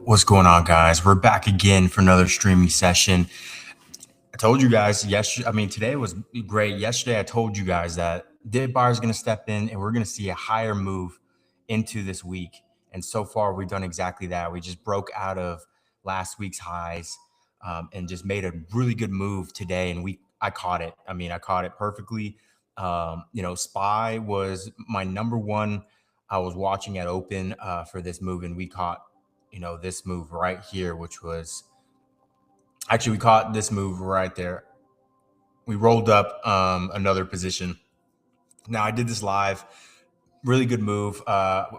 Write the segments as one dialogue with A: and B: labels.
A: What's going on, guys? We're back again for another streaming session. I told you guys today was great. Yesterday, I told you guys that dip bar is going to step in and we're going to see a higher move into this week. And so far, we've done exactly that. We just broke out of last week's highs and just made a really good move today. And I caught it. I caught it perfectly. SPY was my number one. I was watching at open for this move, and we caught this move right here, which was actually, we caught this move right there. We rolled up another position. Now, I did this live. Really good move.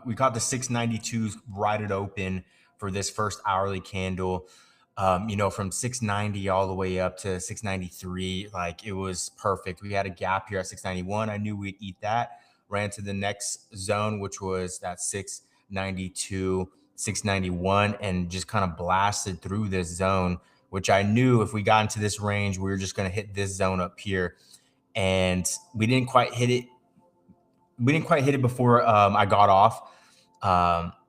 A: We caught the 692s right at open for this first hourly candle. From 690 all the way up to 693. Like, it was perfect. We had a gap here at 691. I knew we'd eat that. Ran to the next zone, which was that 692. 691, and just kind of blasted through this zone, which I knew if we got into this range, we were just going to hit this zone up here. And we didn't quite hit it. We didn't quite hit it before I got off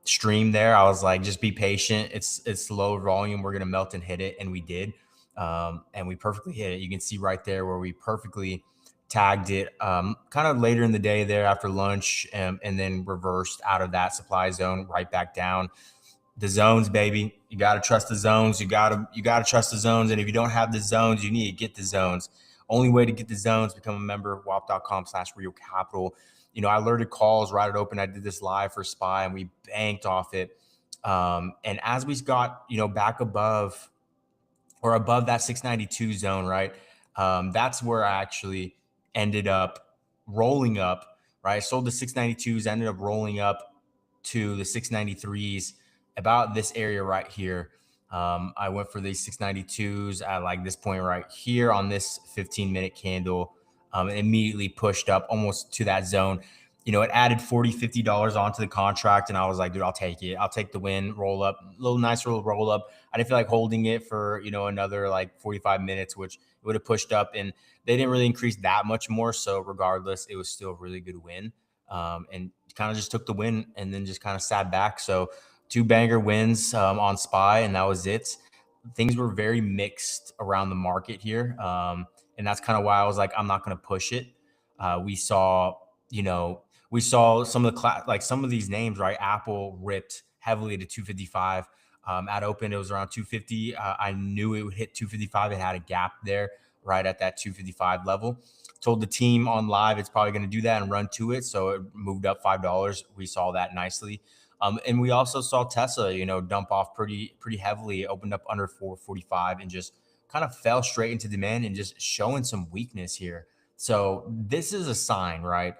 A: stream there. I was like, just be patient. It's low volume. We're going to melt and hit it. And we did. And we perfectly hit it. You can see right there where we perfectly tagged it kind of later in the day there after lunch, and then reversed out of that supply zone right back down. The zones, baby. You got to trust the zones. You got to trust the zones. And if you don't have the zones, you need to get the zones. Only way to get the zones, become a member, wap.com/real capital. I alerted calls right at open. I did this live for SPY, and we banked off it. And as we got, back above that 692 zone, right? That's where I actually ended up rolling up, right? I sold the 692s, ended up rolling up to the 693s, about this area right here. I went for these 692s at like this point right here on this 15-minute candle, and immediately pushed up almost to that zone. It added $40, $50 onto the contract, and I was like, dude, I'll take it. I'll take the win, roll up, little nice little roll up. I didn't feel like holding it for, another like 45 minutes, which it would have pushed up, and they didn't really increase that much more. So regardless, it was still a really good win, and kind of just took the win and then just kind of sat back. So 2 banger wins on SPY, and that was it. Things were very mixed around the market here, and that's kind of why I was like, I'm not going to push it. We saw some of some of these names, right? Apple ripped heavily to 255. At open, it was around 250. I knew it would hit 255. It had a gap there right at that 255 level. Told the team on live it's probably going to do that and run to it. So it moved up $5. We saw that nicely. And we also saw Tesla, dump off pretty heavily. It opened up under 445 and just kind of fell straight into demand and just showing some weakness here. So this is a sign, right?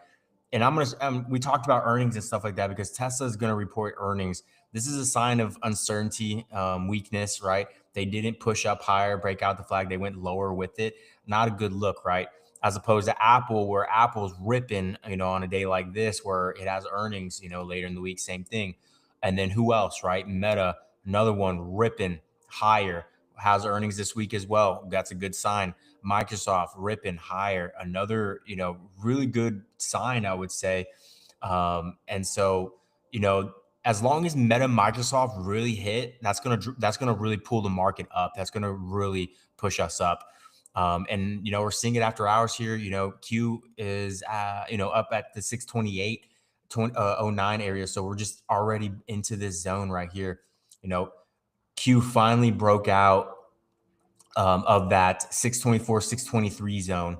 A: And we talked about earnings and stuff like that because Tesla is going to report earnings. This is a sign of uncertainty, weakness, right? They didn't push up higher, break out the flag. They went lower with it. Not a good look, right? As opposed to Apple, where Apple's ripping, on a day like this, where it has earnings, later in the week, same thing. And then who else, right? Meta Another one ripping higher. Has earnings this week as well. That's a good sign. Microsoft ripping higher. Another, really good sign, I would say. And so, you know, as long as Meta Microsoft really hit, that's gonna really pull the market up. That's gonna really push us up. And we're seeing it after hours here. Q is up at the 628 09 area. So we're just already into this zone right here. You know, Q finally broke out of that 624, 623 zone.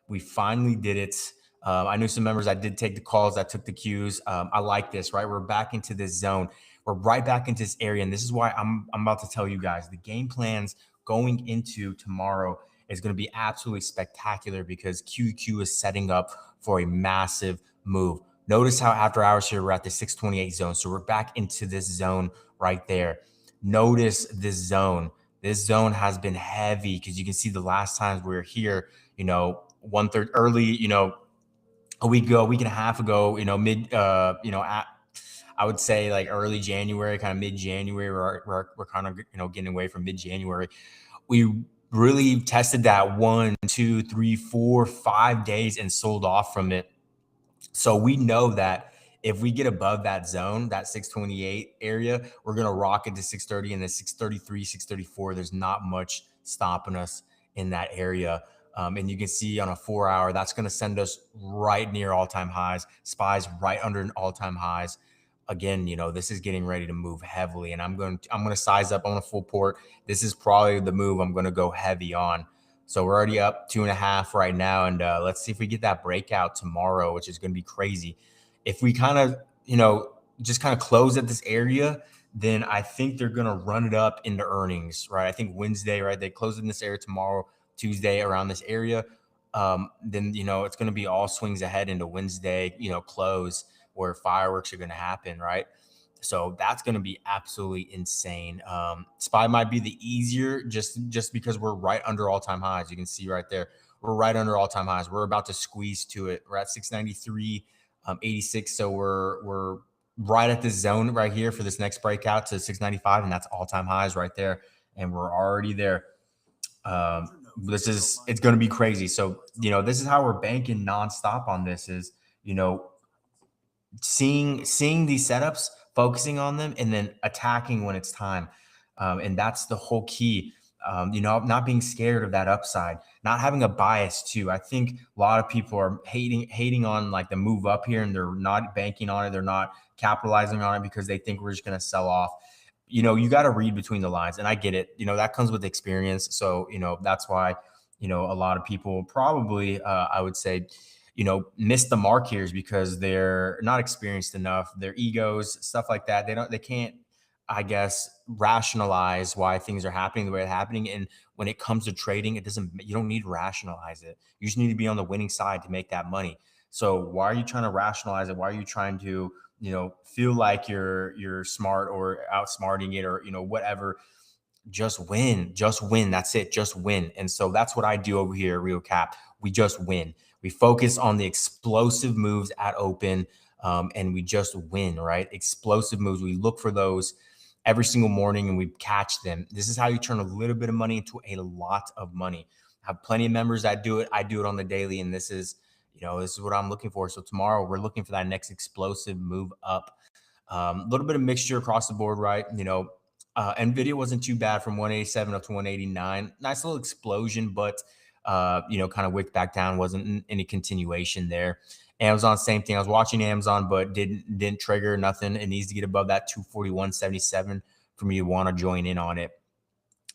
A: We finally did it. I knew some members that did take the calls, that took the cues. I like this, right? We're back into this zone. We're right back into this area. And this is why I'm about to tell you guys the game plans going into tomorrow is going to be absolutely spectacular because QQQ is setting up for a massive move. Notice how after hours here, we're at the 628 zone. So we're back into this zone right there. Notice this zone. This zone has been heavy because you can see the last times we were here, 1/3 early, a week ago, a week and a half ago, I would say like early January, kind of mid January, we're kind of, getting away from mid January. We really tested that 1, 2, 3, 4, 5 days and sold off from it. So we know that if we get above that zone, that 628 area, we're going to rock it to 630 and then 633, 634. There's not much stopping us in that area. And you can see on a 4 hour, that's going to send us right near all-time highs, SPY's right under all-time highs. Again, this is getting ready to move heavily, and I'm going to size up on a full port. This is probably the move I'm going to go heavy on. So we're already up 2.5 right now. And let's see if we get that breakout tomorrow, which is going to be crazy. If we kind of, just kind of close at this area, then I think they're going to run it up into earnings, right? I think Wednesday, right? They close in this area tomorrow, Tuesday around this area. Then, it's going to be all swings ahead into Wednesday, close where fireworks are going to happen, right? So that's going to be absolutely insane. SPY might be the easier just because we're right under all-time highs. You can see right there, we're right under all-time highs. We're about to squeeze to it. We're at 693.86. So we're right at this zone right here for this next breakout to 695, and that's all-time highs right there. And we're already there. It's going to be crazy. So, this is how we're banking nonstop on this is, seeing these setups, focusing on them, and then attacking when it's time. And that's the whole key. Not being scared of that upside, not having a bias too. I think a lot of people are hating on like the move up here, and they're not banking on it. They're not capitalizing on it because they think we're just going to sell off. You got to read between the lines, and I get it. That comes with experience. So, that's why, a lot of people probably, I would say, miss the mark here is because they're not experienced enough. Their egos, stuff like that. They can't, I guess, rationalize why things are happening the way they're happening. And when it comes to trading, you don't need to rationalize it. You just need to be on the winning side to make that money. So why are you trying to rationalize it? Why are you trying to, feel like you're smart or outsmarting it or, whatever? Just win. That's it. Just win. And so that's what I do over here at Rio Cap. We just win. We focus on the explosive moves at open, and we just win, right? Explosive moves. We look for those every single morning and we catch them. This is how you turn a little bit of money into a lot of money. I have plenty of members that do it. I do it on the daily, and this is what I'm looking for. So tomorrow we're looking for that next explosive move up. A little bit of mixture across the board, right? NVIDIA wasn't too bad from 187 up to 189. Nice little explosion, but kind of wicked back down. Wasn't any continuation there. Amazon, same thing. I was watching Amazon, but didn't trigger nothing. It needs to get above that 241.77 for me to want to join in on it.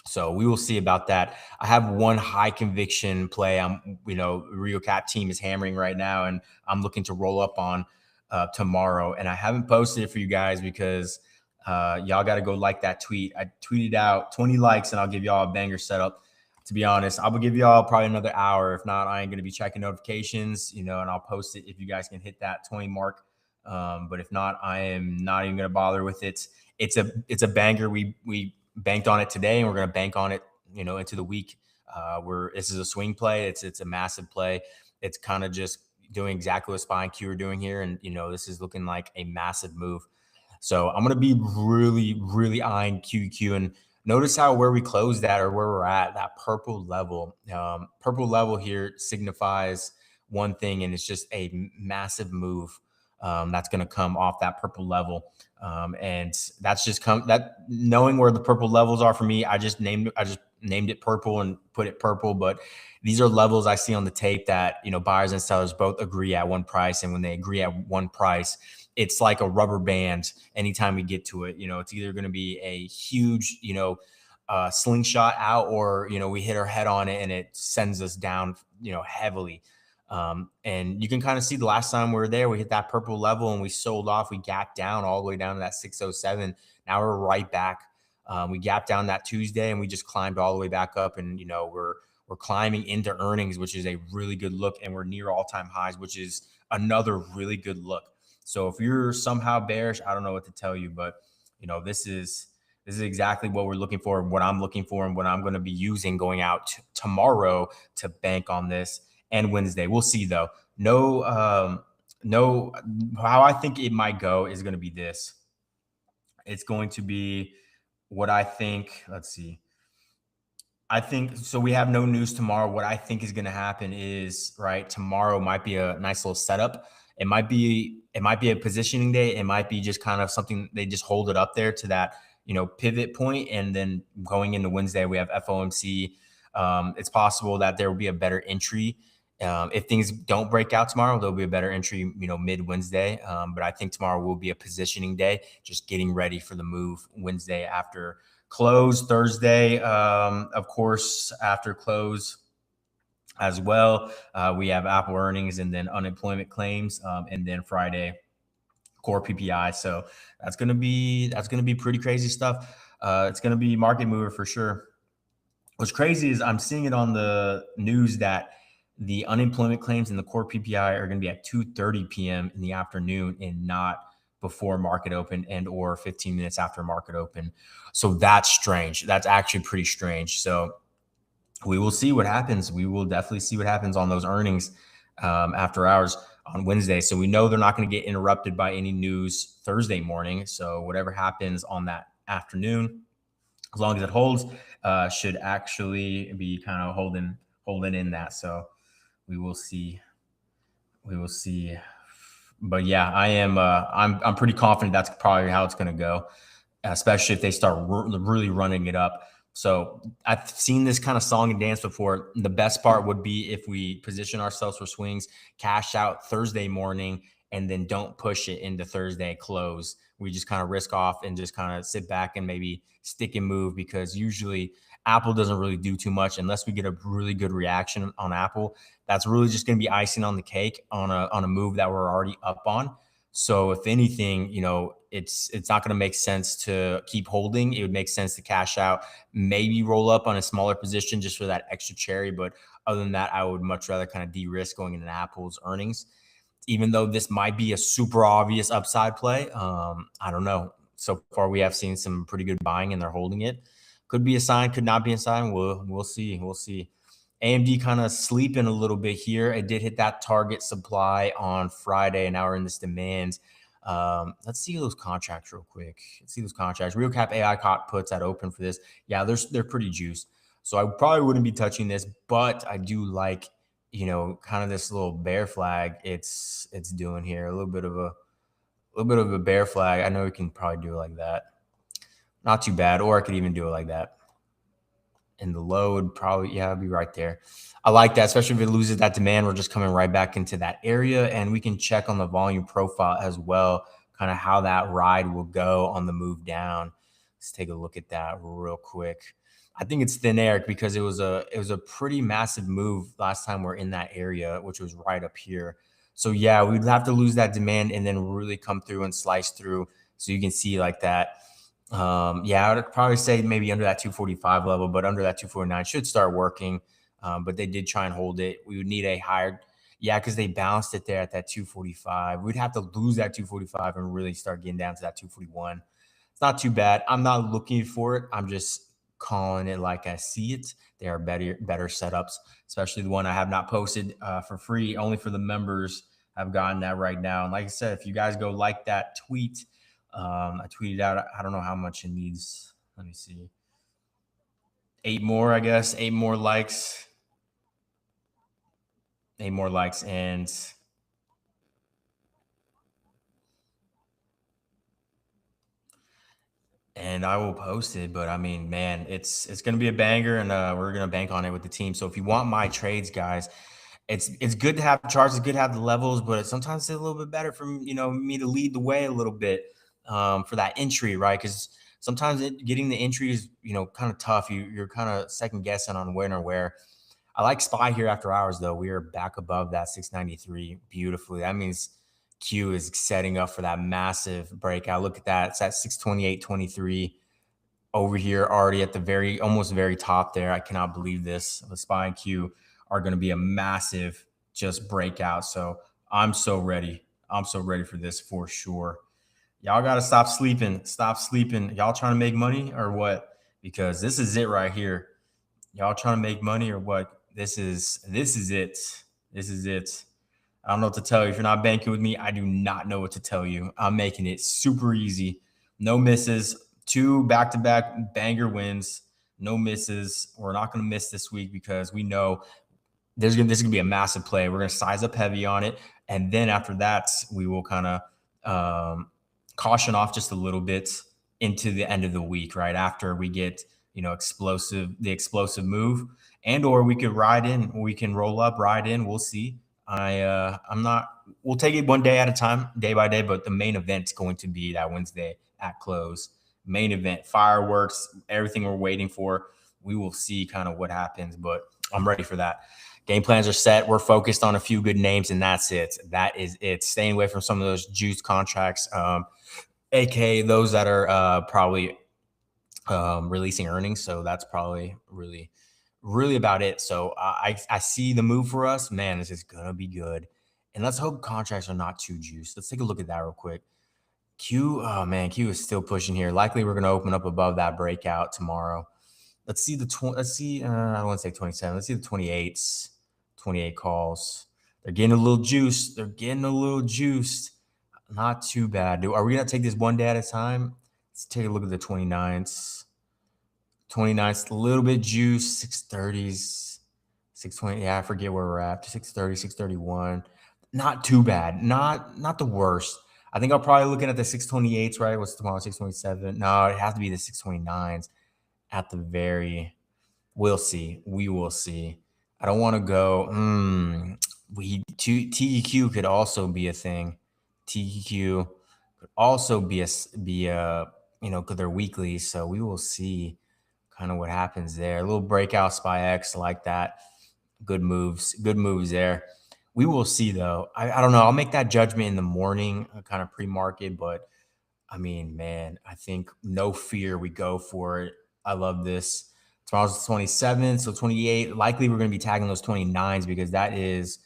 A: So we will see about that. I have one high conviction play. Rio Cap team is hammering right now, and I'm looking to roll up on tomorrow. And I haven't posted it for you guys because y'all got to go like that tweet. I tweeted out 20 likes, and I'll give y'all a banger setup. To be honest, I will give y'all probably another hour. If not, I ain't going to be checking notifications, and I'll post it if you guys can hit that 20 mark. But if not, I am not even going to bother with it. It's a banger. We banked on it today, and we're going to bank on it, into the week. This is a swing play. It's a massive play. It's kind of just doing exactly what SPY and Q are doing here. And, this is looking like a massive move. So I'm going to be really, really eyeing QQ. And notice how where we closed at or where we're at, that purple level. Purple level here signifies one thing, and it's just a massive move that's going to come off that purple level. And that's just come that knowing where the purple levels are for me. I just named it purple and put it purple, but these are levels I see on the tape that buyers and sellers both agree at one price, and when they agree at one price, it's like a rubber band. Anytime we get to it, it's either going to be a huge slingshot out, or we hit our head on it and it sends us down heavily. And you can kind of see the last time we were there, we hit that purple level and we sold off. We gapped down all the way down to that 607. Now we're right back. We gapped down that Tuesday and we just climbed all the way back up. And we're climbing into earnings, which is a really good look, and we're near all-time highs, which is another really good look. So if you're somehow bearish, I don't know what to tell you, but this is exactly what we're looking for, what I'm looking for, and what I'm going to be using going out tomorrow to bank on this. And Wednesday, we'll see though. No, how I think it might go is going to be this. It's going to be what I think. Let's see. I think so. We have no news tomorrow. What I think is going to happen is tomorrow might be a nice little setup. It might be a positioning day. It might be just kind of something they just hold it up there to that pivot point, and then going into Wednesday we have FOMC. It's possible that there will be a better entry. If things don't break out tomorrow, there'll be a better entry, mid Wednesday. But I think tomorrow will be a positioning day, just getting ready for the move Wednesday after close. Thursday, of course, after close as well. We have Apple earnings and then unemployment claims, and then Friday core PPI. So that's gonna be pretty crazy stuff. It's gonna be market mover for sure. What's crazy is I'm seeing it on the news that the unemployment claims and the core PPI are going to be at 2:30 p.m. in the afternoon and not before market open and or 15 minutes after market open. So that's strange. That's actually pretty strange. So we will see what happens. We will definitely see what happens on those earnings after hours on Wednesday. So we know they're not going to get interrupted by any news Thursday morning. So whatever happens on that afternoon, as long as it holds, should actually be kind of holding in that. So we will see. We will see. But yeah, I am. I'm pretty confident that's probably how it's going to go, especially if they start really running it up. So I've seen this kind of song and dance before. The best part would be if we position ourselves for swings, cash out Thursday morning, and then don't push it into Thursday close. We just kind of risk off and just kind of sit back and maybe stick and move, because usually Apple doesn't really do too much unless we get a really good reaction on Apple. That's really just going to be icing on the cake on a move that we're already up on. So if anything, it's not going to make sense to keep holding. It would make sense to cash out, maybe roll up on a smaller position just for that extra cherry. But other than that, I would much rather kind of de-risk going into Apple's earnings, even though this might be a super obvious upside play. I don't know. So far, we have seen some pretty good buying and they're holding it. Could be a sign, could not be a sign. We'll see. We'll see. AMD kind of sleeping a little bit here. It did hit that target supply on Friday, and now we're in this demand. Let's see those contracts real quick. Let's see those contracts. Real cap AI puts at open for this. Yeah, they're pretty juiced. So I probably wouldn't be touching this, but I do like, kind of this little bear flag it's doing here. A little bit of a bear flag. I know we can probably do it like that. Not too bad. Or I could even do it like that. And the low would probably, it'd be right there. I like that, especially if it loses that demand. We're just coming right back into that area, and we can check on the volume profile as well, kind of how that ride will go on the move down. Let's take a look at that real quick. I think it's thin air because it was a pretty massive move last time we're in that area, which was right up here. So yeah, we'd have to lose that demand and then really come through and slice through. So you can see like that. Yeah, I would probably say maybe under that 245 level, but under that 249 should start working. But they did try and hold it. We would need a higher, because they bounced it there at that 245. We'd have to lose that 245 and really start getting down to that 241. It's not too bad. I'm not looking for it. I'm just calling it like I see it. There are better setups, especially the one I have not posted for free. Only for the members have gotten that right now. And like I said, if you guys go like that tweet, I tweeted out, I don't know how much it needs. Let me see. 8 more, I guess. 8 more likes. 8 more likes. And I will post it. But I mean, man, it's gonna be a banger, and we're gonna bank on it with the team. So if you want my trades, guys, it's good to have charts, it's good to have the levels, but sometimes it's a little bit better for me to lead the way a little bit for that entry, right? Because sometimes getting the entry is kind of tough. You're kind of second guessing on when or where. I like SPY here after hours though. We are back above that 693 beautifully. That means Q is setting up for that massive breakout. Look at that. It's at 628.23 over here already at the almost very top there. I cannot believe this. The SPY and Q are going to be a massive just breakout. So I'm so ready. I'm so ready for this for sure. Y'all got to stop sleeping. Stop sleeping. Y'all trying to make money or what? Because this is it right here. Y'all trying to make money or what? This is it. This is it. I don't know what to tell you. If you're not banking with me, I do not know what to tell you. I'm making it super easy. No misses. 2 back-to-back banger wins. No misses. We're not going to miss this week because we know this is going to be a massive play. We're going to size up heavy on it. And then after that, we will kind of caution off just a little bit into the end of the week, right? After we get, the explosive move, and or we could ride in, we can roll up, ride in. We'll see. I'm not. We'll take it one day at a time, day by day. But the main event's going to be that Wednesday at close. Main event, fireworks, everything we're waiting for. We will see kind of what happens, but I'm ready for that. Game plans are set. We're focused on a few good names, and that's it. That is it. Staying away from some of those juice contracts, aka those that are probably releasing earnings. So that's probably really about it. So I see the move for us. Man, this is gonna be good. And let's hope contracts are not too juiced. Let's take a look at that real quick. Q, oh man, Q is still pushing here. Likely we're gonna open up above that breakout tomorrow. Let's see let's see. I don't want to say 27. Let's see the 28s. 28 calls. They're getting a little juiced. They're getting a little juiced. Not too bad. Are we gonna take this one day at a time? Let's take a look at the 29s. 29th, a little bit juice, 630s, 620. Yeah, I forget where we're at. 630, 631. Not too bad. Not the worst. I think I'm probably looking at the 628s, right? What's tomorrow? 627. No, it has to be the 629s at the very. We'll see. We will see. I don't want to go. TEQ could also be a thing. TEQ could also be because they're weekly. So we will see kind of what happens there. A little breakout SPY X like that. Good moves there. We will see though. I don't know. I'll make that judgment in the morning, kind of pre-market. But I mean, man, I think no fear. We go for it. I love this. Tomorrow's the 27th, so 28. Likely we're going to be tagging those 29s because that is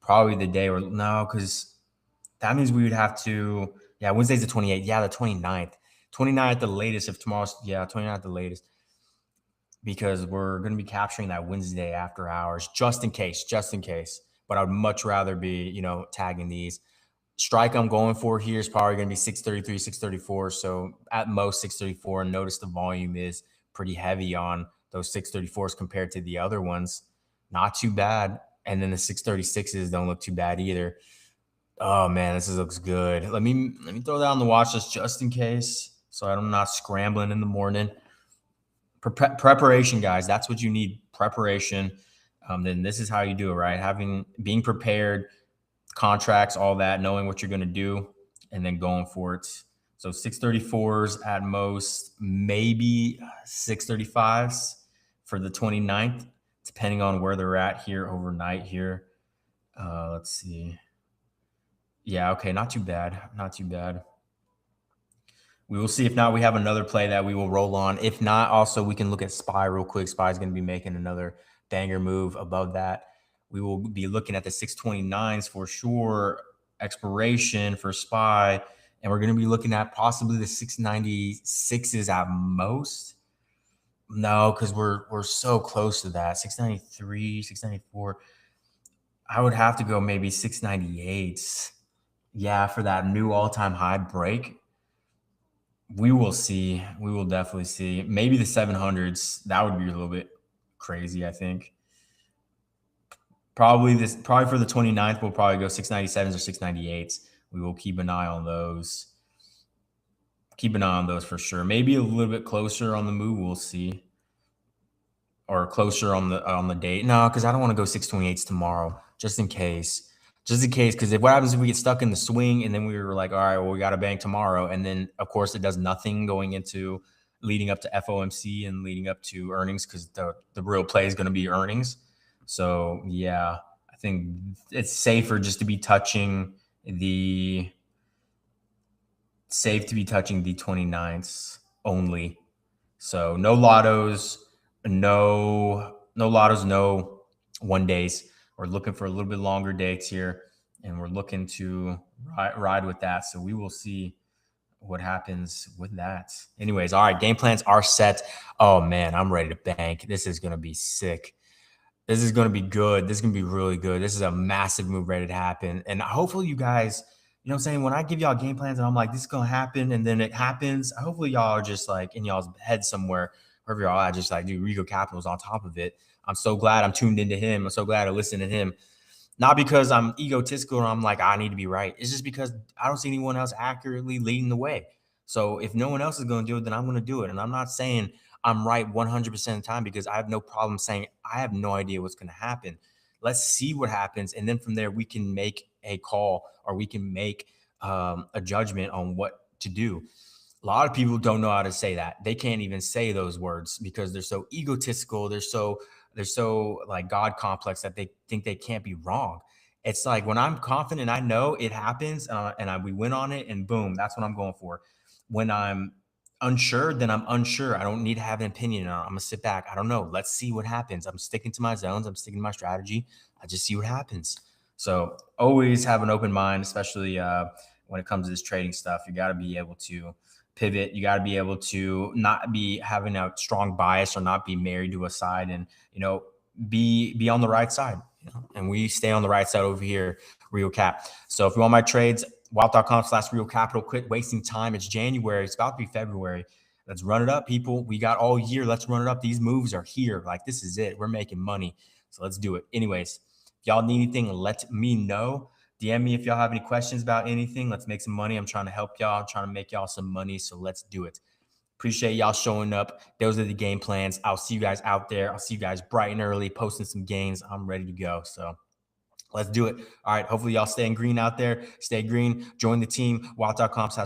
A: probably the day where because that means we would have to. Yeah, Wednesday's the 28th. Yeah, the 29th. 29th at the latest. If tomorrow's 29th at the latest. Because we're going to be capturing that Wednesday after hours, just in case. But I would much rather be, tagging these. Strike I'm going for here is probably going to be 633, 634. So at most 634. And notice the volume is pretty heavy on those 634s compared to the other ones. Not too bad. And then the 636s don't look too bad either. Oh man, this looks good. Let me throw that on the watch list just in case, so I'm not scrambling in the morning. Preparation, guys. That's what you need. Preparation. Then this is how you do it, right? Being prepared, contracts, all that, knowing what you're going to do, and then going for it. So 634s at most, maybe 635s for the 29th, depending on where they're at here overnight here. Let's see. Yeah, okay, not too bad. We will see. If not, we have another play that we will roll on. If not, also we can look at SPY real quick. SPY is going to be making another banger move above that. We will be looking at the 629s for sure, expiration for SPY, and we're going to be looking at possibly the 696s at most. No, because we're so close to that. 693, 694. I would have to go maybe 698s. Yeah, for that new all-time high break. We will see. We will definitely see. Maybe the 700s. That would be a little bit crazy, I think. Probably for the 29th, we'll probably go 697s or 698s. We will keep an eye on those. Keep an eye on those for sure. Maybe a little bit closer on the move. We'll see. Or closer on the date. No, because I don't want to go 628s tomorrow, just in case. Just in case, because if what happens if we get stuck in the swing and then we were like, all right, well, we got to bank tomorrow, and then of course it does nothing going into leading up to FOMC and leading up to earnings, because the real play is going to be earnings. So yeah, I think it's safer just to be touching the 29ths only. So no lottos, no lottos, no 1 days. We're looking for a little bit longer dates here, and we're looking to ride with that. So we will see what happens with that. Anyways, all right, game plans are set. Oh man, I'm ready to bank. This is gonna be sick. This is going to be good. This is going to be really good. This is a massive move ready to happen. And hopefully you guys, you know what I'm saying? When I give y'all game plans and I'm like, this is going to happen, and then it happens, hopefully y'all are just like in y'all's head somewhere, wherever y'all are, just like, dude, Rico Capital's on top of it. I'm so glad I'm tuned into him. I'm so glad I listened to him. Not because I'm egotistical or I'm like, I need to be right. It's just because I don't see anyone else accurately leading the way. So if no one else is going to do it, then I'm going to do it. And I'm not saying I'm right 100% of the time, because I have no problem saying I have no idea what's going to happen. Let's see what happens. And then from there, we can make a call, or we can make a judgment on what to do. A lot of people don't know how to say that. They can't even say those words because they're so egotistical. They're so like God complex that they think they can't be wrong. It's like when I'm confident, I know it happens, we win on it, and boom, that's what I'm going for. When I'm unsure, then I'm unsure. I don't need to have an opinion on it. I'm gonna sit back. I don't know. Let's see what happens. I'm sticking to my zones. I'm sticking to my strategy. I just see what happens. So always have an open mind, especially when it comes to this trading stuff. You got to be able to pivot. You got to be able to not be having a strong bias or not be married to a side, and be on the right side. And we stay on the right side over here, Real Cap. So if you want my trades, Wild.com/Real Capital. Quit wasting time. It's January. It's about to be February. Let's run it up, people. We got all year. Let's run it up. These moves are here. Like, this is it. We're making money. So let's do it. Anyways, if y'all need anything, let me know. DM me if y'all have any questions about anything. Let's make some money. I'm trying to help y'all. I'm trying to make y'all some money. So let's do it. Appreciate y'all showing up. Those are the game plans. I'll see you guys out there. I'll see you guys bright and early, posting some gains. I'm ready to go. So let's do it. All right. Hopefully y'all staying green out there. Stay green. Join the team. Wild.com/.